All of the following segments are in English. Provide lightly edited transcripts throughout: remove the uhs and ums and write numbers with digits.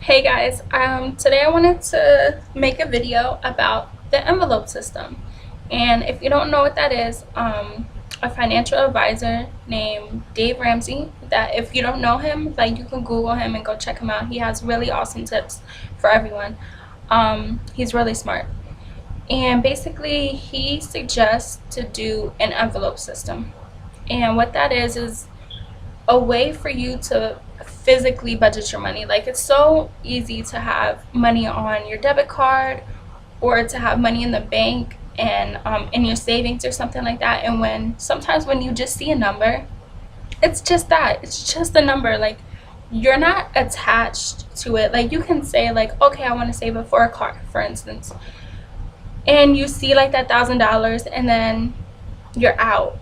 Hey guys, today I wanted to make a video about the envelope system. And if you don't know what that is, a financial advisor named Dave Ramsey, that if you don't know him, like you can Google him and go check him out. He has really awesome tips for everyone. He's really smart. And basically he suggests to do an envelope system. And what that is a way for you to physically budget your money. Like, it's so easy to have money on your debit card or to have money in the bank and in your savings or something like that, and when you just see a number, it's just that, it's just a number. Like, you're not attached to it. Like, you can say like, okay, I want to save it for a car, for instance, and you see like that $1,000 and then you're out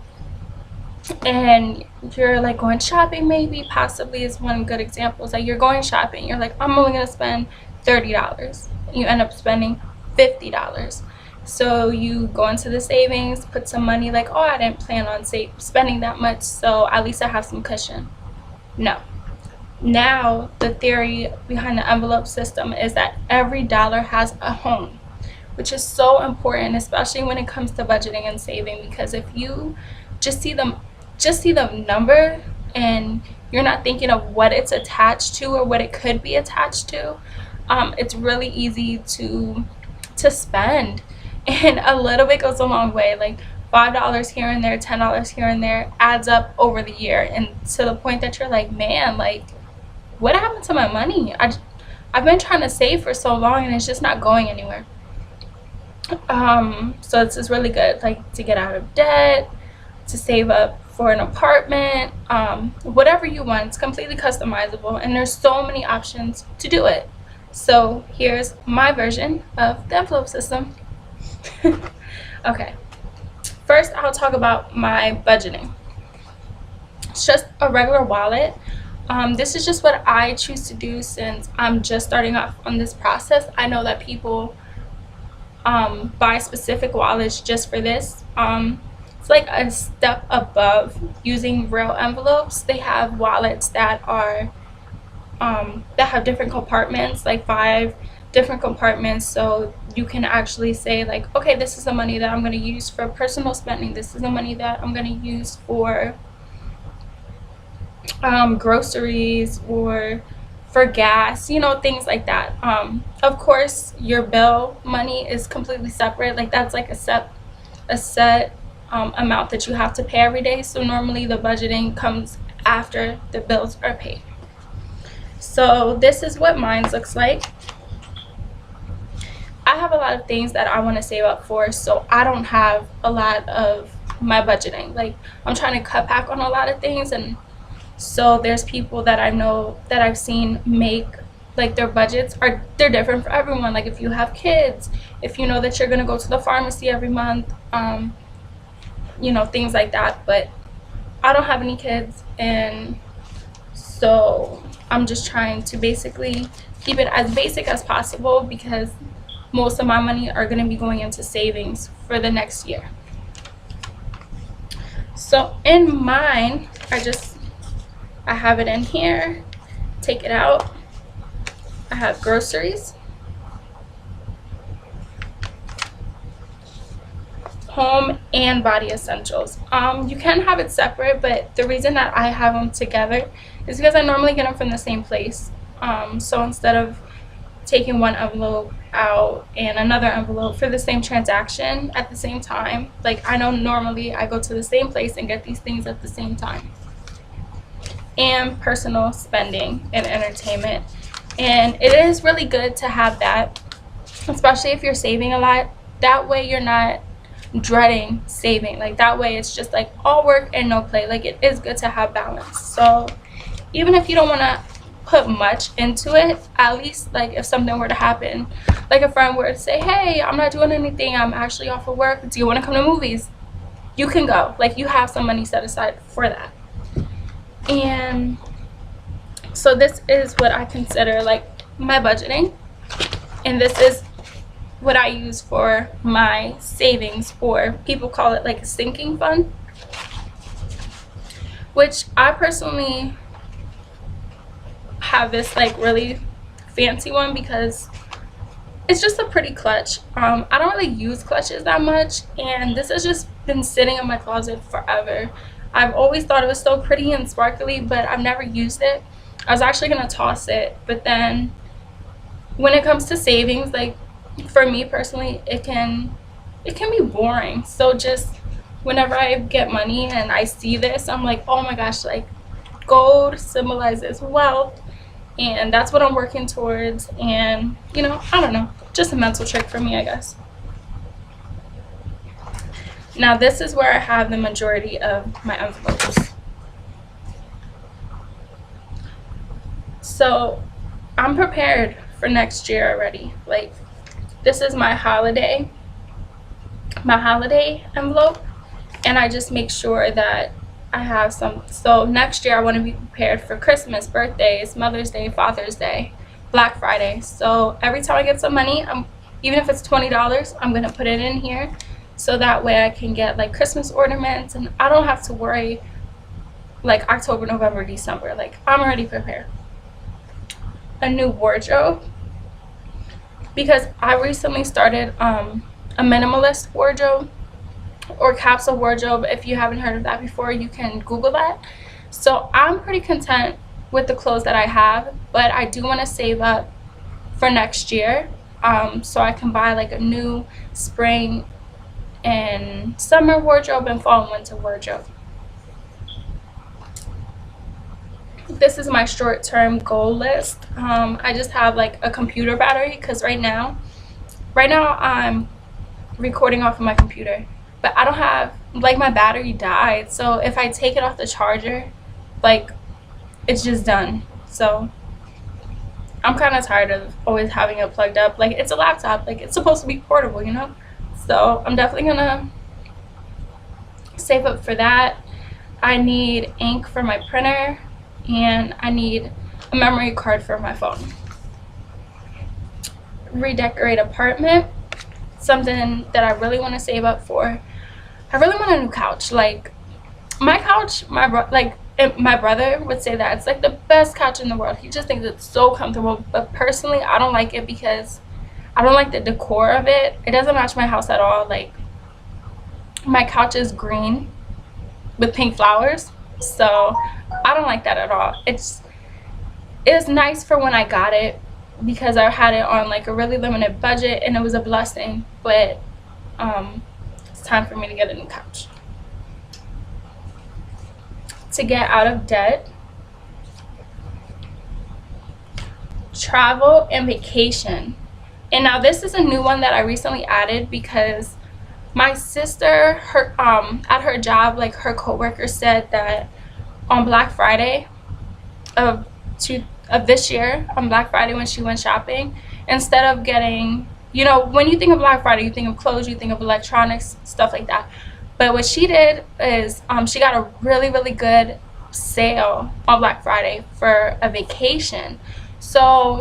and you're like going shopping. Maybe possibly is one good example. It's like you're going shopping, you're like, I'm only gonna spend $30, you end up spending $50. So you go into the savings, put some money, like, oh, I didn't plan on spending that much, so at least I have some cushion. No. Now the theory behind the envelope system is that every dollar has a home, which is so important, especially when it comes to budgeting and saving, because if you just see the number and you're not thinking of what it's attached to or what it could be attached to, it's really easy to spend. And a little bit goes a long way. Like $5 here and there, $10 here and there adds up over the year, and to the point that you're like, man, like, what happened to my money? I've been trying to save for so long and it's just not going anywhere. So it's just really good, like, to get out of debt, to save up for an apartment, whatever you want. It's completely customizable and there's so many options to do it. So here's my version of the envelope system. Okay, first I'll talk about my budgeting. It's just a regular wallet. This is just what I choose to do since I'm just starting off on this process. I know that people buy specific wallets just for this. It's like a step above using real envelopes. They have wallets that are that have different compartments, like 5 different compartments, so you can actually say like, okay, this is the money that I'm going to use for personal spending, this is the money that I'm going to use for groceries or for gas, you know, things like that. Of course your bill money is completely separate. Like, that's like a set amount that you have to pay every day. So normally the budgeting comes after the bills are paid. So this is what mine looks like. I have a lot of things that I want to save up for, so I don't have a lot of my budgeting. Like, I'm trying to cut back on a lot of things, and so there's people that I know that I've seen make, like, their budgets they're different for everyone. Like, if you have kids, if you know that you're gonna go to the pharmacy every month, you know, things like that. But I don't have any kids, and so I'm just trying to basically keep it as basic as possible, because most of my money are going to be going into savings for the next year. So in mine, I have it in here, take it out. I have groceries, home, and body essentials. You can have it separate, but the reason that I have them together is because I normally get them from the same place. So instead of taking one envelope out and another envelope for the same transaction at the same time, like, I know normally I go to the same place and get these things at the same time. And personal spending and entertainment, and it is really good to have that, especially if you're saving a lot. That way you're not dreading saving. Like, that way it's just like all work and no play. Like, it is good to have balance. So even if you don't want to put much into it, at least, like, if something were to happen, like a friend were to say, hey, I'm not doing anything, I'm actually off of work, do you want to come to movies, you can go. Like, you have some money set aside for that. And so this is what I consider like my budgeting, and this is what I use for my savings, or people call it like a sinking fund, which I personally have this like really fancy one because it's just a pretty clutch. I don't really use clutches that much, and this has just been sitting in my closet forever. I've always thought it was so pretty and sparkly, but I've never used it. I was actually gonna toss it, but then when it comes to savings, like for me personally, it can be boring. So just whenever I get money and I see this, I'm like, oh my gosh, like gold symbolizes wealth, and that's what I'm working towards. And you know, I don't know, just a mental trick for me, I guess. Now this is where I have the majority of my envelopes. So I'm prepared for next year already. Like, this is my holiday envelope, and I just make sure that I have some. So next year I want to be prepared for Christmas, birthdays, Mother's Day, Father's Day, Black Friday. So every time I get some money, even if it's $20, I'm gonna put it in here, so that way I can get like Christmas ornaments, and I don't have to worry like October, November, December. Like, I'm already prepared. A new wardrobe, because I recently started a minimalist wardrobe, or capsule wardrobe. If you haven't heard of that before, you can Google that. So I'm pretty content with the clothes that I have, but I do want to save up for next year, so I can buy like a new spring and summer wardrobe and fall and winter wardrobe. This is my short-term goal list. I just have like a computer battery, because right now I'm recording off of my computer, but I don't have, like, my battery died, so if I take it off the charger, like, it's just done. So I'm kind of tired of always having it plugged up. Like, it's a laptop, like, it's supposed to be portable, you know. So I'm definitely gonna save up for that. I need ink for my printer, and I need a memory card for my phone. Redecorate apartment, something that I really want to save up for. I really want a new couch. Like, my couch, my brother would say that it's like the best couch in the world. He just thinks it's so comfortable, but personally I don't like it because I don't like the decor of it. It doesn't match my house at all. Like, my couch is green with pink flowers, so I don't like that at all. It was nice for when I got it, because I had it on like a really limited budget, and it was a blessing, but it's time for me to get a new couch. To get out of debt, travel and vacation. And now this is a new one that I recently added, because my sister, at her job, like, her coworker said that on Black Friday of this year, on Black Friday when she went shopping, instead of getting, you know, when you think of Black Friday, you think of clothes, you think of electronics, stuff like that. But what she did is she got a really, really good sale on Black Friday for a vacation. So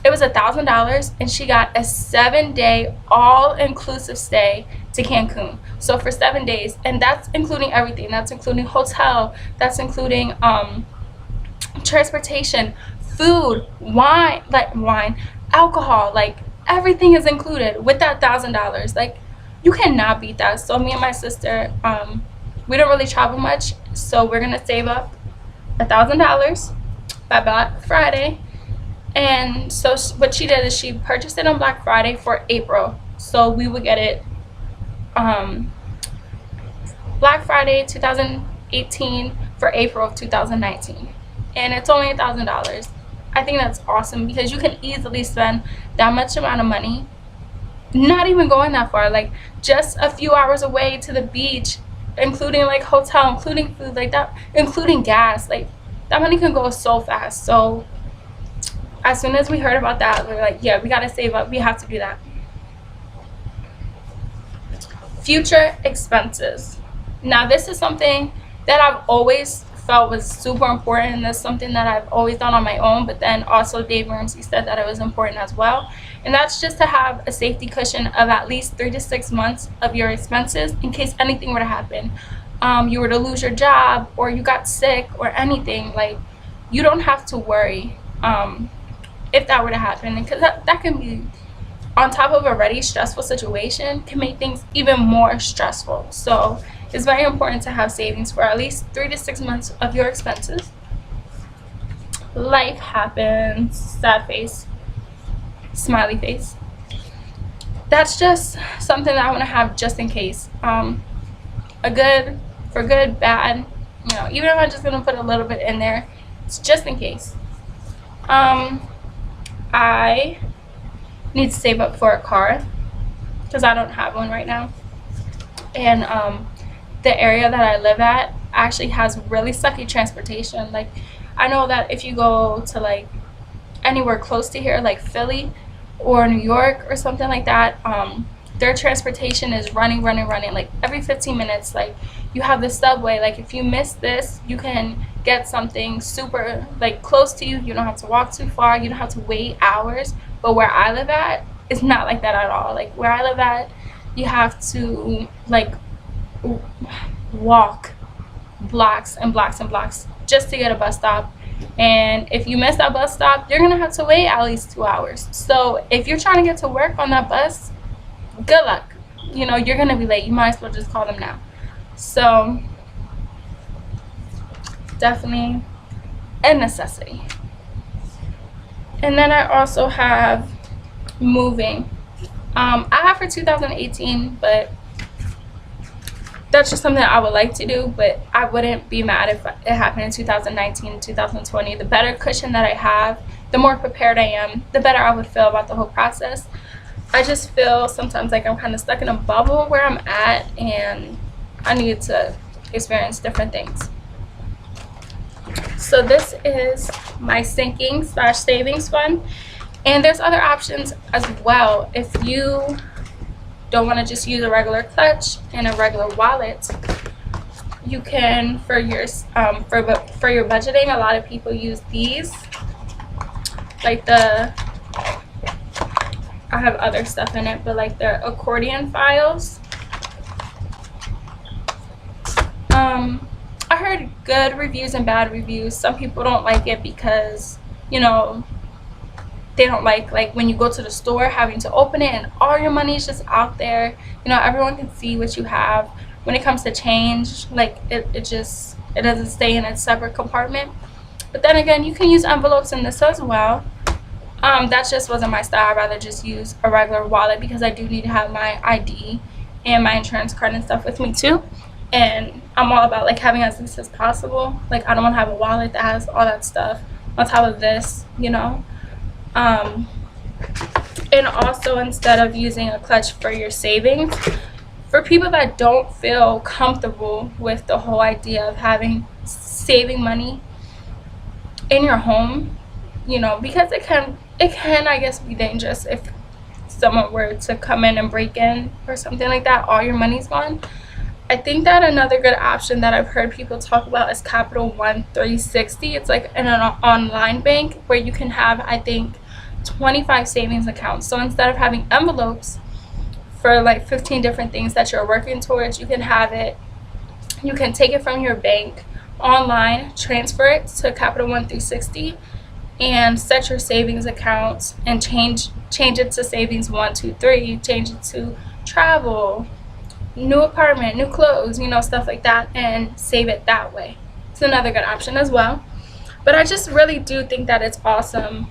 it was $1,000, and she got a 7-day all-inclusive stay to Cancun. So for 7 days, and that's including everything. That's including hotel, that's including transportation, food, wine, alcohol, like, everything is included with that $1,000. Like, you cannot beat that. So me and my sister, we don't really travel much, so we're gonna save up $1,000 by Black Friday. And so what she did is she purchased it on Black Friday for April, so we would get it Black Friday 2018 for April of 2019, and it's only $1,000. I think that's awesome, because you can easily spend that much amount of money not even going that far, like just a few hours away to the beach, including like hotel, including food, like that, including gas. Like, that money can go so fast. So as soon as we heard about that, we were like, yeah, we gotta save up, we have to do that. Future expenses. Now this is something that I've always felt was super important, and that's something that I've always done on my own, but then also Dave Ramsey said that it was important as well, and that's just to have a safety cushion of at least 3 to 6 months of your expenses in case anything were to happen. You were to lose your job, or you got sick, or anything. Like, you don't have to worry if that were to happen, because that can be, on top of a already stressful situation, can make things even more stressful. So it's very important to have savings for at least 3 to 6 months of your expenses. Life happens, sad face, smiley face. That's just something that I want to have just in case. For good, bad, you know, even if I'm just gonna put a little bit in there, it's just in case. I need to save up for a car because I don't have one right now, and the area that I live at actually has really sucky transportation. Like, I know that if you go to like anywhere close to here, like Philly or New York or something like that, their transportation is running like every 15 minutes. Like, you have the subway. Like, if you miss this, you can get something super like close to you. You don't have to walk too far, you don't have to wait hours. But where I live at, it's not like that at all. Like, where I live at, you have to like walk blocks and blocks and blocks just to get a bus stop. And if you miss that bus stop, you're gonna have to wait at least 2 hours. So if you're trying to get to work on that bus, good luck. You know, you're gonna be late. You might as well just call them now. So definitely a necessity. And then I also have moving. I have for 2018, but that's just something I would like to do. But I wouldn't be mad if it happened in 2019, 2020. The better cushion that I have, the more prepared I am, the better I would feel about the whole process. I just feel sometimes like I'm kind of stuck in a bubble where I'm at, and I need to experience different things. So this is my sinking/savings fund, and there's other options as well. If you don't want to just use a regular clutch and a regular wallet, you can, for your budgeting, a lot of people use these, like I have other stuff in it, but like the accordion files. I heard good reviews and bad reviews. Some people don't like it because, you know, they don't like when you go to the store having to open it and all your money is just out there. You know, everyone can see what you have. When it comes to change, like it doesn't stay in a separate compartment. But then again, you can use envelopes in this as well. That just wasn't my style. I'd rather just use a regular wallet because I do need to have my ID and my insurance card and stuff with me too. And I'm all about like having as least as possible. Like, I don't want to have a wallet that has all that stuff on top of this, you know. And also, instead of using a clutch for your savings, for people that don't feel comfortable with the whole idea of saving money in your home, you know, because it can I guess be dangerous if someone were to come in and break in or something like that, all your money's gone. I think that another good option that I've heard people talk about is Capital One 360. It's like an online bank where you can have, I think, 25 savings accounts. So instead of having envelopes for like 15 different things that you're working towards, you can take it from your bank online, transfer it to Capital One 360, and set your savings accounts and change it to savings 1, 2, 3, change it to travel, new apartment, new clothes, you know, stuff like that, and save it that way. It's another good option as well. But I just really do think that it's awesome,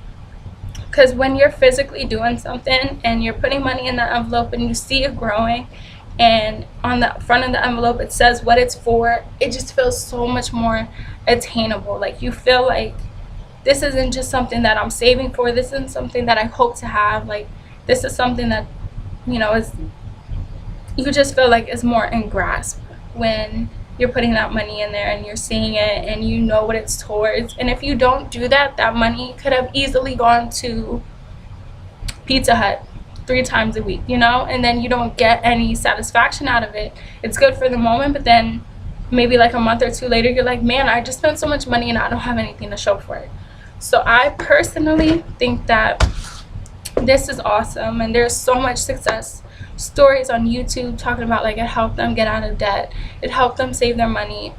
because when you're physically doing something and you're putting money in the envelope and you see it growing, and on the front of the envelope it says what it's for, it just feels so much more attainable. Like, you feel like this isn't just something that I'm saving for, this isn't something that I hope to have, like this is something that, you know, you just feel like it's more in grasp when you're putting that money in there and you're seeing it and you know what it's towards. And if you don't do that, that money could have easily gone to Pizza Hut 3 times a week, you know, and then you don't get any satisfaction out of it. It's good for the moment, but then maybe like a month or 2 later, you're like, man, I just spent so much money and I don't have anything to show for it. So I personally think that this is awesome, and there's so much success stories on YouTube talking about like it helped them get out of debt, it helped them save their money.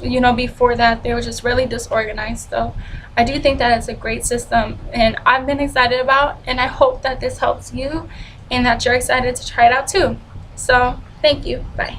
you know, before that they were just really disorganized. So I do think that it's a great system, and I've been excited about, and I hope that this helps you and that you're excited to try it out too. So thank you. Bye.